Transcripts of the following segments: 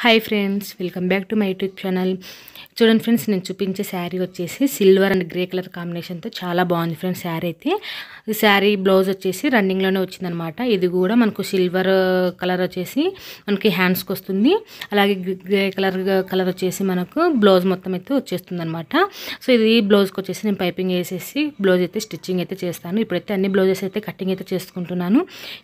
Hi friends, welcome back to my YouTube channel. చూడండి friends, నేను చూపించే శారీ వచ్చేసి సిల్వర్ అండ్ గ్రే కలర్ కాంబినేషన్తో చాలా బాగుంది ఫ్రెండ్స్. శారీ అయితే ఈ శారీ బ్లౌజ్ వచ్చేసి రన్నింగ్లోనే వచ్చిందనమాట. ఇది కూడా మనకు సిల్వర్ కలర్ వచ్చేసి మనకి హ్యాండ్స్కి వస్తుంది. అలాగే గ్రే కలర్ వచ్చేసి మనకు బ్లౌజ్ మొత్తం అయితే వచ్చేస్తుంది అనమాట. సో ఇది బ్లౌజ్కి వచ్చేసి నేను పైపింగ్ వేసేసి బ్లౌజ్ అయితే స్టిచ్చింగ్ అయితే చేస్తాను. ఇప్పుడైతే అన్ని బ్లౌజెస్ అయితే కటింగ్ అయితే చేసుకుంటున్నాను.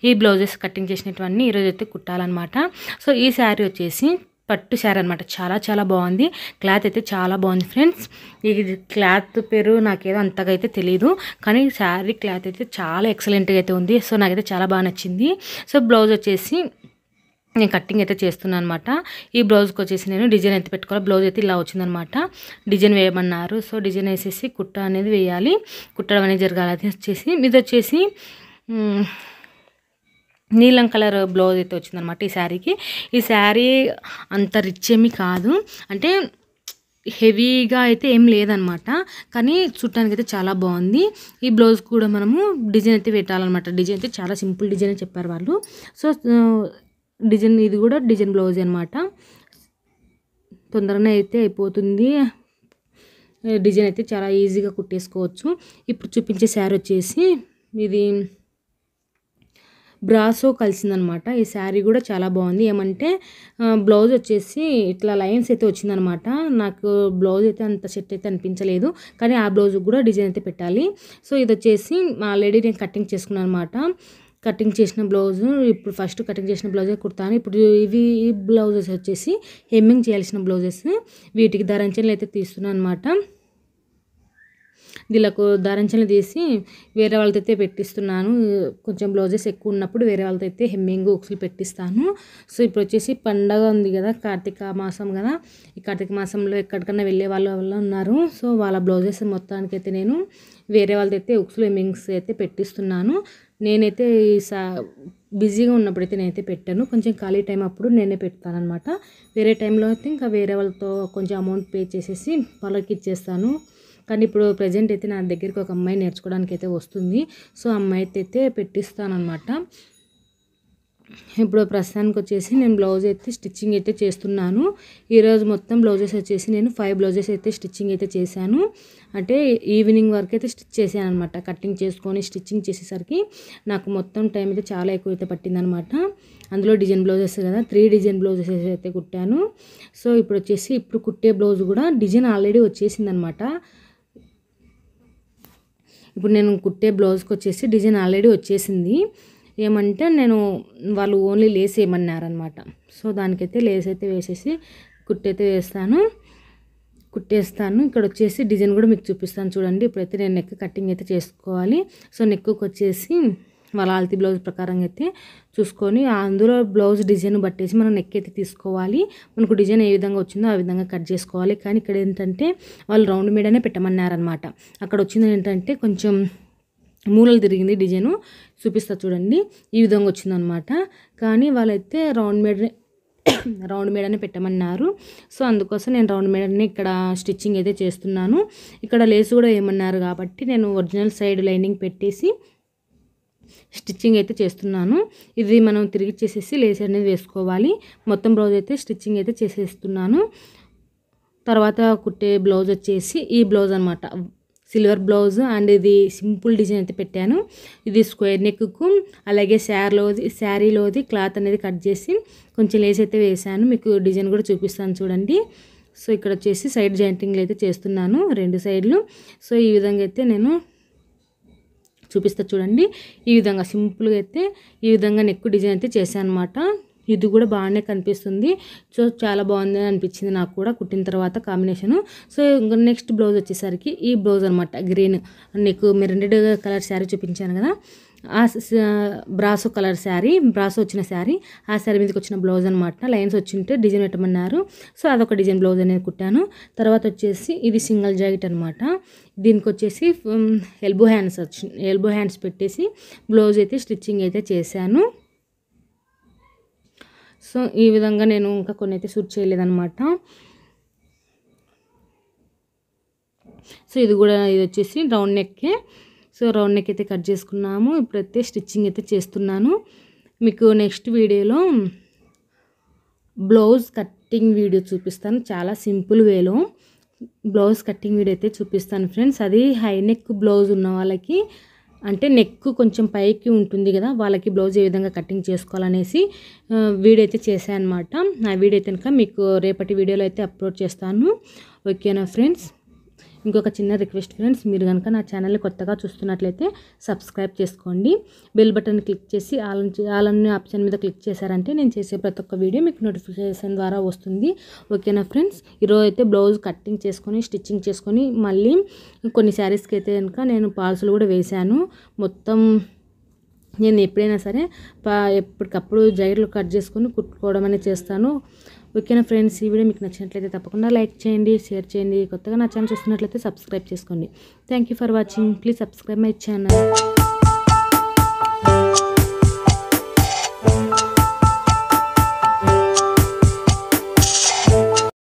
ఈ బ్లౌజెస్ కటింగ్ చేసినటువన్నీ ఈరోజు అయితే కుట్టాలన్నమాట. సో ఈ శారీ వచ్చేసి పట్టు శారీ అనమాట. చాలా చాలా బాగుంది. క్లాత్ అయితే చాలా బాగుంది ఫ్రెండ్స్. ఈ క్లాత్ పేరు నాకేదో అంతగా అయితే తెలియదు, కానీ శారీ క్లాత్ అయితే చాలా ఎక్సలెంట్గా అయితే ఉంది. సో నాకైతే చాలా బాగా నచ్చింది. సో బ్లౌజ్ వచ్చేసి నేను కట్టింగ్ అయితే చేస్తున్నాను అనమాట. ఈ బ్లౌజ్కి వచ్చేసి నేను డిజైన్ అయితే పెట్టుకోవాలి. బ్లౌజ్ అయితే ఇలా వచ్చిందనమాట. డిజైన్ వేయమన్నారు. సో డిజైన్ వేసేసి కుట్ట అనేది వేయాలి. కుట్టడం అనేది జరగాలి. అది వచ్చేసి ఇది వచ్చేసి నీలం కలర్ బ్లౌజ్ అయితే వచ్చిందనమాట ఈ శారీకి. ఈ శారీ అంత రిచ్ ఏమీ కాదు, అంటే హెవీగా అయితే ఏం లేదనమాట, కానీ చుట్టానికి అయితే చాలా బాగుంది. ఈ బ్లౌజ్ కూడా మనము డిజైన్ అయితే పెట్టాలన్నమాట. డిజైన్ అయితే చాలా సింపుల్ డిజైన్ అని చెప్పారు వాళ్ళు. సో డిజైన్ ఇది కూడా డిజైన్ బ్లౌజ్ అనమాట. తొందరగా అయితే అయిపోతుంది. డిజైన్ అయితే చాలా ఈజీగా కుట్టేసుకోవచ్చు. ఇప్పుడు చూపించే శారీ వచ్చేసి ఇది బ్రాసో కలిసిందనమాట. ఈ శారీ కూడా చాలా బాగుంది. ఏమంటే బ్లౌజ్ వచ్చేసి ఇట్లా లైన్స్ అయితే వచ్చిందనమాట. నాకు బ్లౌజ్ అయితే అంత సెట్ అయితే అనిపించలేదు, కానీ ఆ బ్లౌజ్ కూడా డిజైన్ అయితే పెట్టాలి. సో ఇది వచ్చేసి ఆల్రెడీ నేను కటింగ్ చేసుకున్నాను అనమాట. కటింగ్ చేసిన బ్లౌజ్ ఇప్పుడు ఫస్ట్ కటింగ్ చేసిన బ్లౌజే కుడతాను. ఇప్పుడు ఇవి ఈ బ్లౌజెస్ వచ్చేసి హెమ్మింగ్ చేయాల్సిన బ్లౌజెస్. వీటికి దారంచెలు అయితే తీస్తున్నాను అనమాట. వీళ్ళకు దారంచెలు తీసి వేరే వాళ్ళతో అయితే పెట్టిస్తున్నాను. కొంచెం బ్లౌజెస్ ఎక్కువ ఉన్నప్పుడు వేరే వాళ్ళతో అయితే హెమ్మింగ్ ఉక్సులు పెట్టిస్తాను. సో ఇప్పుడు వచ్చేసి పండగ ఉంది కదా, కార్తీక మాసం కదా. ఈ కార్తీక మాసంలో ఎక్కడికన్నా వెళ్ళే వాళ్ళు ఉన్నారు. సో వాళ్ళ బ్లౌజెస్ మొత్తానికి అయితే నేను వేరే వాళ్ళతో అయితే ఉక్సులు హెమ్మింగ్స్ అయితే పెట్టిస్తున్నాను. నేనైతే బిజీగా ఉన్నప్పుడైతే నేనైతే పెట్టాను. కొంచెం ఖాళీ టైం అప్పుడు నేనే పెడతాను అనమాట. వేరే టైంలో అయితే ఇంకా వేరే వాళ్ళతో కొంచెం అమౌంట్ పే చేసేసి వాళ్ళకి ఇచ్చేస్తాను. కానీ ఇప్పుడు ప్రజెంట్ అయితే నా దగ్గరికి ఒక అమ్మాయి నేర్చుకోవడానికి అయితే వస్తుంది. సో అమ్మాయి అయితే పెట్టిస్తాను అనమాట. ఇప్పుడు ప్రస్తుతానికి వచ్చేసి నేను బ్లౌజ్ అయితే స్టిచ్చింగ్ అయితే చేస్తున్నాను. ఈరోజు మొత్తం బ్లౌజెస్ వచ్చేసి నేను 5 బ్లౌజెస్ అయితే స్టిచ్చింగ్ అయితే చేశాను. అంటే ఈవినింగ్ వరకు అయితే స్టిచ్ చేశాను అనమాట. కటింగ్ చేసుకొని స్టిచ్చింగ్ చేసేసరికి నాకు మొత్తం టైం అయితే చాలా ఎక్కువ అయితే పట్టిందనమాట. అందులో డిజైన్ బ్లౌజెస్ కదా, 3 డిజైన్ బ్లౌజెస్ అయితే కుట్టాను. సో ఇప్పుడు వచ్చేసి ఇప్పుడు కుట్టే బ్లౌజ్ కూడా డిజైన్ ఆల్రెడీ వచ్చేసిందనమాట. ఇప్పుడు నేను కుట్టే బ్లౌజ్కి వచ్చేసి డిజైన్ ఆల్రెడీ వచ్చేసింది. ఏమంటే నేను వాళ్ళు ఓన్లీ లేస్ వేయమన్నారనమాట. సో దానికైతే లేస్ అయితే వేసేసి కుట్టయితే కుట్టేస్తాను. ఇక్కడ వచ్చేసి డిజైన్ కూడా మీకు చూపిస్తాను చూడండి. ఇప్పుడైతే నేను నెక్ కటింగ్ అయితే చేసుకోవాలి. సో నెక్కి వచ్చేసి వాళ్ళ ఆల్తీ బ్లౌజ్ ప్రకారంగా అయితే చూసుకొని అందులో బ్లౌజ్ డిజైన్ బట్టేసి మనం నెక్ అయితే తీసుకోవాలి. మనకు డిజైన్ ఏ విధంగా వచ్చిందో ఆ విధంగా కట్ చేసుకోవాలి. కానీ ఇక్కడ ఏంటంటే వాళ్ళు రౌండ్ మీడనే పెట్టమన్నారనమాట. అక్కడ వచ్చింది ఏంటంటే కొంచెం మూలలు తిరిగింది. డిజైను చూపిస్తా చూడండి. ఈ విధంగా వచ్చిందనమాట. కానీ వాళ్ళైతే రౌండ్ మేడనే పెట్టమన్నారు. సో అందుకోసం నేను రౌండ్ మేడని ఇక్కడ స్టిచ్చింగ్ అయితే చేస్తున్నాను. ఇక్కడ లేస్ కూడా ఏమన్నారు కాబట్టి నేను ఒరిజినల్ సైడ్ లైనింగ్ పెట్టేసి స్టిచ్చింగ్ అయితే చేస్తున్నాను. ఇది మనం తిరిగి చేసేసి లేస్ అనేది వేసుకోవాలి. మొత్తం బ్లౌజ్ అయితే స్టిచ్చింగ్ అయితే చేసేస్తున్నాను. తర్వాత కుట్టే బ్లౌజ్ వచ్చేసి ఈ బ్లౌజ్ అనమాట, సిల్వర్ బ్లౌజ్. అండ్ ఇది సింపుల్ డిజైన్ అయితే పెట్టాను. ఇది స్క్వేర్ నెక్కు, అలాగే శారీలోది క్లాత్ అనేది కట్ చేసి కొంచెం లేస్ అయితే వేసాను. మీకు డిజైన్ కూడా చూపిస్తాను చూడండి. సో ఇక్కడ వచ్చేసి సైడ్ జాయింటింగ్లు అయితే చేస్తున్నాను 2 సైడ్లు. సో ఈ విధంగా అయితే నేను చూపిస్తా చూడండి. ఈ విధంగా సింపుల్గా అయితే ఈ విధంగా నెక్ డిజైన్ అయితే చేశాను అనమాట. ఇది కూడా బాగానే కనిపిస్తుంది. సో చాలా బాగుంది అనిపించింది నాకు కూడా కుట్టిన తర్వాత కాంబినేషను. సో నెక్స్ట్ బ్లౌజ్ వచ్చేసరికి ఈ బ్లౌజ్ అనమాట, గ్రీన్ నీకు మెరూన్ రెడ్ కలర్ శారీ చూపించాను కదా, ఆ బ్రాసో కలర్ శారీ, బ్రాసో వచ్చిన శారీ, ఆ శారీ మీదకి వచ్చిన బ్లౌజ్ అనమాట. లైన్స్ వచ్చింటే డిజైన్ పెట్టమన్నారు. సో అదొక డిజైన్ బ్లౌజ్ అనేది కుట్టాను. తర్వాత వచ్చేసి ఇది సింగిల్ జాకెట్ అనమాట. దీనికి వచ్చేసి ఎల్బో హ్యాండ్స్ పెట్టేసి బ్లౌజ్ అయితే స్టిచ్చింగ్ అయితే చేశాను. సో ఈ విధంగా నేను ఇంకా కొన్ని అయితే షూట్ చేయలేదన్నమాట. సో ఇది వచ్చేసి రౌండ్ నెక్కే. సో రౌండ్ నెక్ అయితే కట్ చేసుకున్నాము. ఇప్పుడైతే స్టిచ్చింగ్ అయితే చేస్తున్నాను. మీకు నెక్స్ట్ వీడియోలో బ్లౌజ్ కట్టింగ్ వీడియో చూపిస్తాను. చాలా సింపుల్ వేలో బ్లౌజ్ కట్టింగ్ వీడియో అయితే చూపిస్తాను ఫ్రెండ్స్. అది హై నెక్ బ్లౌజ్ ఉన్న వాళ్ళకి, అంటే నెక్ కొంచెం పైకి ఉంటుంది కదా, వాళ్ళకి బ్లౌజ్ ఏ విధంగా కటింగ్ చేసుకోవాలనేసి వీడియో అయితే చేశాను అనమాట. ఆ వీడియో అయితే కనుక మీకు రేపటి వీడియోలో అయితే అప్లోడ్ చేస్తాను. ఓకేనా ఫ్రెండ్స్. ఇంకొక చిన్న రిక్వెస్ట్ ఫ్రెండ్స్, మీరు కనుక నా ఛానల్ని కొత్తగా చూస్తున్నట్లయితే సబ్స్క్రైబ్ చేసుకోండి. బెల్ బటన్ క్లిక్ చేసి ఆల్ అనే ఆప్షన్ మీద క్లిక్ చేశారంటే నేను చేసే ప్రతి ఒక్క వీడియో మీకు నోటిఫికేషన్ ద్వారా వస్తుంది. ఓకేనా ఫ్రెండ్స్. ఈరోజు అయితే బ్లౌజ్ కటింగ్ చేసుకొని స్టిచ్చింగ్ చేసుకొని మళ్ళీ కొన్ని శారీస్కి అయితే కనుక నేను పాల్సులు కూడా వేశాను. మొత్తం నేను ఎప్పుడైనా సరే ఎప్పటికప్పుడు జైర్లు కట్ చేసుకొని కుట్టుకోవడం అనేది చేస్తాను. ఓకేనా ఫ్రెండ్స్. ఈ వీడియో మీకు నచ్చినట్లయితే తప్పకుండా లైక్ చేయండి, షేర్ చేయండి. కొత్తగా నా ఛానల్ చూస్తున్నట్లయితే సబ్స్క్రైబ్ చేసుకోండి. Thank you for watching. Please subscribe my channel.